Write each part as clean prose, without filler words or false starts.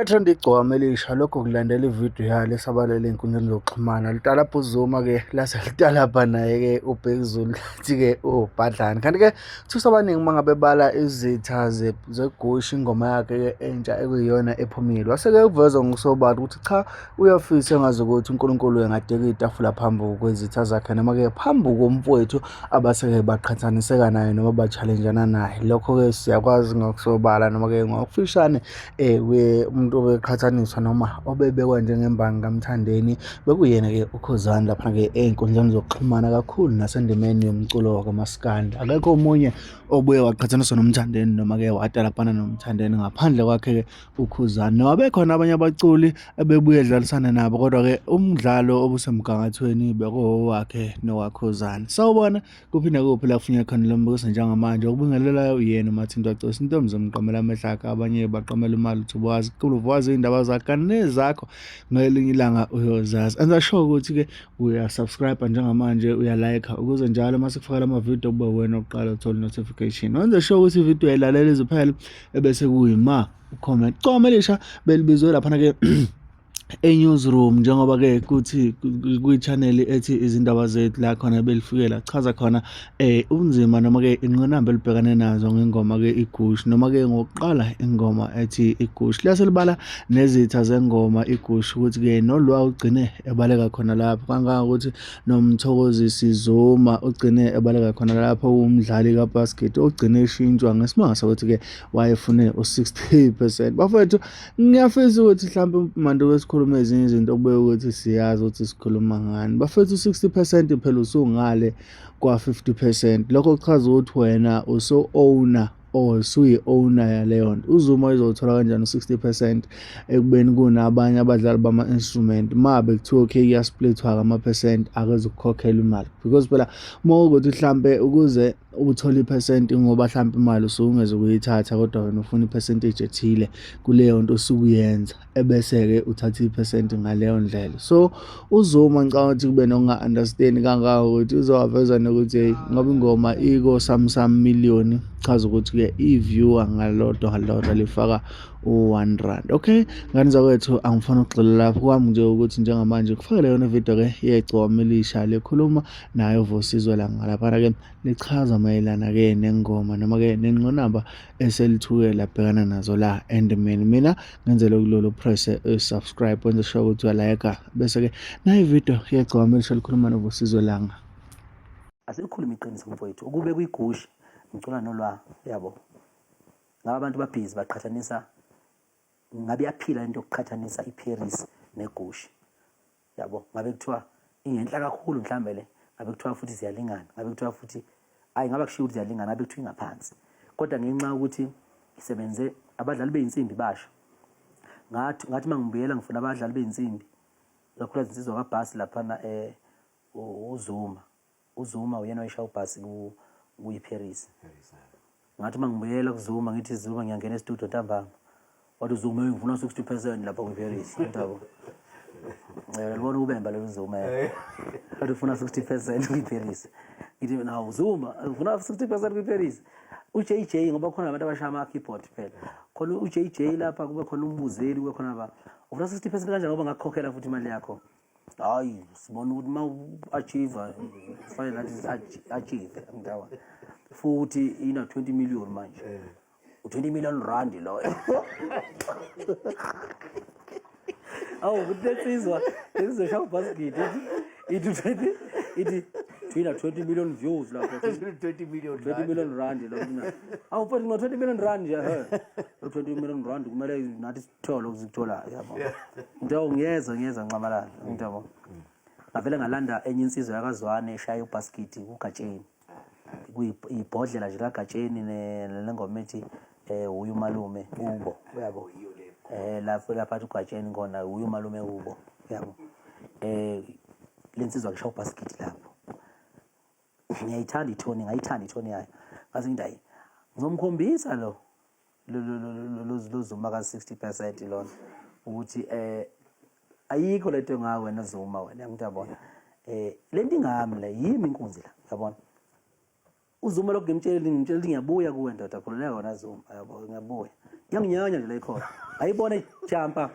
Ethanda igcokama elisha lokho kulandela ividiyo yalo esabalele ey'nkundleni zokuxhumana. Latalabha uZuma-ke lase Latalabha naye-ke uBig Zulu lathi-ke uBhadlane. Kanti-ke thusa abaningi uma ngabe bala izitha zegusha ingoma yakhe-ke entsha ekuyiyona ephumile. Wase-ke uvezwa ngokusobala ukuthi cha uyafisa engazi ukuthi uNkulunkulu engadeka itafula phambi kwezitha zakhe noma-ke phambi komfowethu abase-ke baqhathaniseka naye noma ba-challenge-ana naye. Lokho-ke siyakwazi ngokusobala noma-ke ngokufishane umuntu obeqhathaniswa noma obebekwa njengembangi kaMthandeni bekuyena-ke uKhuzani lapha-ke ey'nkundleni zokuxhumana kakhulu nasendimeni yomculo kamaskandi. Akekho omunye obuye waqhathaniswa noMthandeni noma-ke watalabhana noMthandeni ngaphandle kwakhe-ke uKhuzani. Noma bekhona abanye abaculi ebebuye edlalisane nabo, kodwa-ke umdlalo obusemgangathweni bekowakhe nowaKhuzani. Sawubona kuphinde kuphi la kufuneka khona lo mbuzo njengamanje ukubingelela uyena uMathinto Acosi intombi zomqamela amehla akhe, abanye baqamela imali uthi ubuwazi wazi iy'ndaba zakhe nezakho ngelinye ilanga uyozazi. Enza sure ukuthi-ke uyasubscribe njengamanje, uyalayikha ukuze njalo uma sikufakela amavidiyo kube wena oqala uthole notification. Wenze sure ukuthi ividiyo uyayilalela ize iphele ebese kuyima ucomment. Igcokama elisha belibizwe laphana-ke e-newsroom njengoba-ke kuthi kwi-channel ethi izindaba zethu la khona belifikela chaza khona ubunzima noma-ke ingqinamba elibhekane nazo ngengoma-ke igushi noma-ke ngokuqala ingoma ethi igushi. Lase libala nezitha zengoma igushi ukuthi-ke noLwah ugcine ebaleka khona lapho, kangangokuthi noMthokozisi Zuma ugcine ebaleka khona lapho, umdlali kabasket ogcine eshintshwa ngesimanga sokuthi-ke wayefune u-60%. Bafowethu ngiyafisa ukuthi mhlawumbe manje wesikhuluma ezinye izinto okubeka ukuthi siyazi ukuthi sikhuluma ngani. Bafethu 60% phela usungale kwa-50%. Lokho kuchaza ukuthi wena uso-owner or usuyi-owner yaleyo nto. uZuma izothola kanjani u-60% ekubeni kunabanye abadlali bama-instrument ma bekuthiwa okay kuyasplithwa amaphesenti akezukukhokhela imali, because phela uma ukuthi mhlampe ukuze uthole iphesenti ngoba mhlampe imali usungeze ukuyithatha kodwa wena ufuna ipercentage ethile kuleyo nto osukuyenza ebese-ke uthatha iphesenti ngaleyo ndlela. So uZuma ngicabanga ukuthi kube nokunga-understand kangangokuthi uzowaveza nokuthi hey ngoba ingoma iko-some million chaza ukuthi-ke i-viewer ngalodwa lifaka u-R1. Okay, ngani zakwethu angifuna ukugxila lapho kwami nje ukuthi njengamanje kufakele yona ividiyo-ke yegcokama elisha likhuluma nayo uVusiswa langa laphana-ke lichaza mayelana-ke nengoma noma-ke nengqinamba eselithuke labhekana nazo la endimeni. Mina ngenzele kulolo press subscribe wenze sure ukuthi uyalayika bese-ke nayo ividiyo yegcokama elisha likhuluma noVusiswa langa. Asilikhuluma iqiniso mfowethu, ukube kuyigushi ngicula noLwah yabo. Ngaba abantu babhizi baqhathanisa, ngabe yaphila into yokuqhathanisa iParis negushi yabo. Ngabe kuthiwa ingenhla kakhulu mhlambe le, ngabe kuthiwa futhi ziyalingana, ngabe kuthiwa futhi hayi ngaba kushiya ukuthi ziyalingana, ngabe kuthiwa ingaphansi. Kodwa ngenxa yokuthi isebenze abadlali beyinsimbi basha, ngathi mangibuyela ngifuna abadlali beyinsimbi kakhulu izinsizwa kabhasi laphana uZuma uyena oyishaya ubhasi kuyiParis. Ngathi mangibuyela kuZuma ngithi Zuma ngiyangena e-studio ntambama, wathi uZuma ngifuna 60% lapha kuParis. Yabo libona ubemba lo Zuma wathi ufuna 60% kuParis. Ngithi nawo uZuma ufuna 60% kuParis. uJJ ngoba khona abantu abashaya ama-keyboard phela, khona uJJ lapha, kube khona umbuzeli, kube khona ba ufuna 60% kanjani ngoba ngakukhokhela futhi imali yakho. Hayi sibona ukuthi ma u-achieve fanele nathi achieve ngidawa futhi ina 20 million manje, u-20 million rand lo. Awu kuthethizwa izosha ubasket ithi thina 20 million views lapho, 20 million rand lo mina. Awu futhi no 20 million rand nje 20 million rand kumele nathi sithole ukuzithola yabo. Ngidinga ngiyeza ncamalala ngidabo. Ngavele ngalanda enye insizwa yakazwane eshaya ubasket kuGatsheni, kuyibhodlela nje kaGatsheni nengoma ethi uYumalume ubo yabo. Lapha uGatsheni khona uYumalume ubo yabo. Lensizwa ngishaya ubasket lapho. Ngiyayithanda ithoni yayo. Ngathi ngidayi ngizomkhombisa lo Zuma ka 60% lona ukuthi ayikho lento ngawe wena Zuma wena ngiyabona. Lento ingami la yimi inkunzi la yabona. uZuma lokho ngimtshela ngiyabuya kuwe ndoda khululeka wona Zuma yabo, ngiyabuya yanginyanya nje la ikhona ayibona ijumpa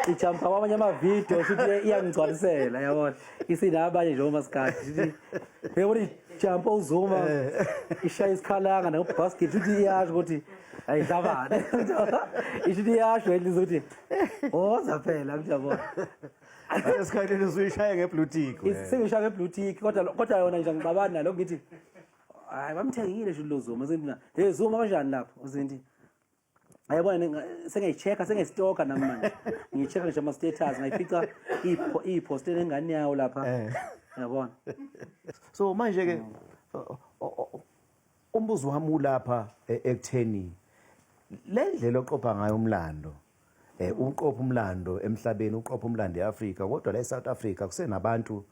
ijumpa kwamanye amavidiyo futhi iyangigcwalisela yabona isinabanye nje omaskadi futhi uyabona ijumpa uZuma ishaya isikhalanga nobasket futhi iyasho ukuthi ayidlabane ithi iyasho elizo ukuthi zaphela ngiyabona esikhathini usuyishaya ngeblue tick sengishaya ngeblue tick kodwa yona nje ngibabani nalo ngithi hayi bamthengile nje uZuma sengina hey Zuma kanjani lapho uzinti ayabona sengiyichecka sengistoka nami manje ngiyichecka nje ama status ngayifica ipost engane yawo lapha yabona so manje ke umbuzo wami ulapha ekutheni le ndlela oqopha ngayo umlando uqopha umlando emhlabeni uqopha umlando eAfrika kodwa la eSouth Africa kusenabantu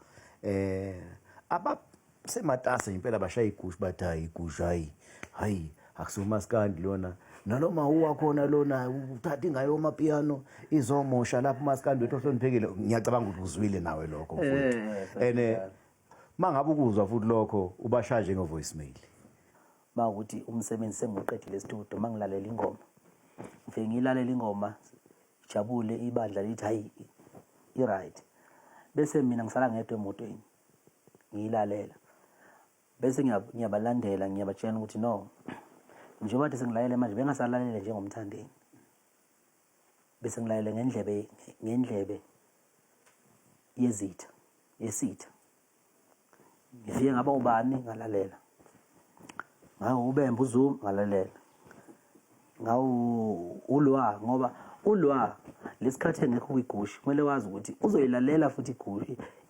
abasematasa impela bashaya igushu bathi hayi igushu hayi akusumaskandi lona nanoma uwakhona lona uthatha ingayo amapiano izomosha lapho umaskandi wethu ohloniphekile ngiyacabanga ukuthi uzwile nawe lokho futhi mangabe ukuzwa futhi lokho ubashaje ngevoicemail mawukuthi umsebenzi sengiqedile estudio mangilalela ingoma ngifike ngilalela ingoma jabule ibandla lithi hayi right bese mina ngisala ngedwa emotweni ngiyilalela bese ngiyabalandela ngiyabatshela ukuthi no njengoba bathi sengilalela manje bengasalalele njengomthandeni bese ngilalela ngendlebe yesitha ngifike ngaba ubani ngalalela ngawo ubembe uZuma ngalalela ngawo uLwah ngoba uLwah lesikhathi engekho kwigushi kumele wazi ukuthi uzoyilalela futhi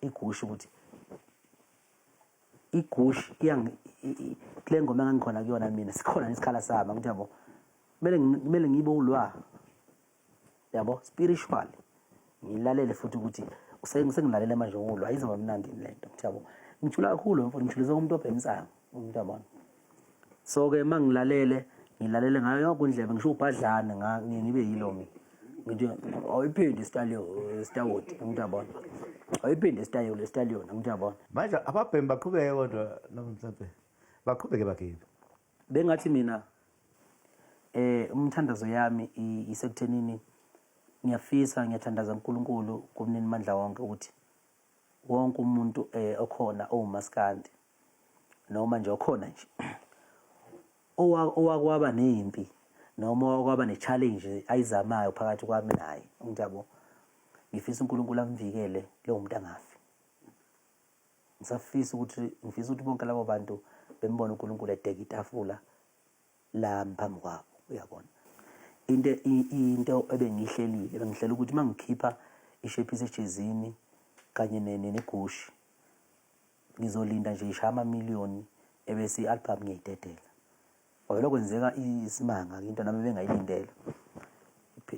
igushi ukuthi igushi kule ngoma engikhona kuyona mina sikhona nesikhala sami ngithi yabo kumele ngibe uLwah yabo spiritual ngilalele futhi ukuthi sengilalela manje uLwah izoba mnandi lento ngithi yabo ngijula kakhulu mfowethu ngijulisa umuntu obhemisayo umuntu yabona so ke mangilalele ngayo yonke indlebe ngisho ubhadlana ngibe yilo ngithi ayiphindi style ngithi yabona ayiphindi stallion ngithi yabona manje ababhemi baqhubeke kodwa mhlawumbe baqhubeke bakibe bengathi mina umthandazo yami isekuthenini ngiyathandaza uNkulunkulu kumnini mandla wonke ukuthi wonke umuntu okhona owumaskandi noma nje okhona nje owakwaba nempi noma owakwaba ne-challenge ayizamayo phakathi kwami naye ngiyabo ngifisa uNkulunkulu amvikele lo muntu angafi ngifisa ukuthi bonke labo bantu bembone uNkulunkulu edeka itafula la mphambi kwabo uyabona into ebengihlelile bengihlela ukuthi mangikhipha ishape isejezini kanye negushi ngizolinda nje ishaya amamiliyoni ebese i-album ngiyidedela ngoba lokwenzeka isimanga into nami bengayilindela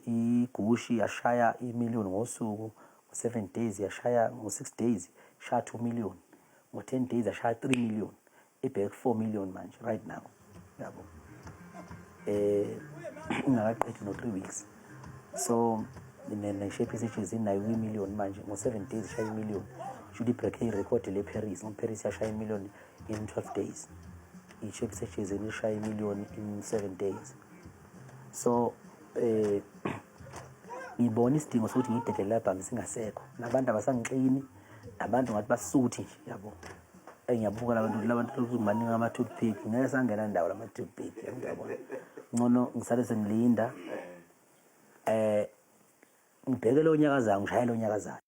igushi yashaya imiliyoni ngosuku ngo7 days yashaya ngo6 days shaya 2 million ngo10 days yashaya 3 million ibhek 4 million manje right now yabo ngakaqedile no 3 weeks so shape isejezini nayo i-million manje ngo7 days shaya imillion should ibreak record le Paris yashaya imillion in 12 days i-shape isejezini ishaya imillion in 7 days so ngibona isidingo sokuthi ngidedele album singasekho nabantu abasangiqini nabantu ngathi basuthi nje yabo ngiyabuka labantu lokuzimaninga ama-toothpick ngeke sangena ndawo lama-toothpick yabona ngcono ngisale sengilinda ngibheke lo nyakazana ngishayele lo nyakazana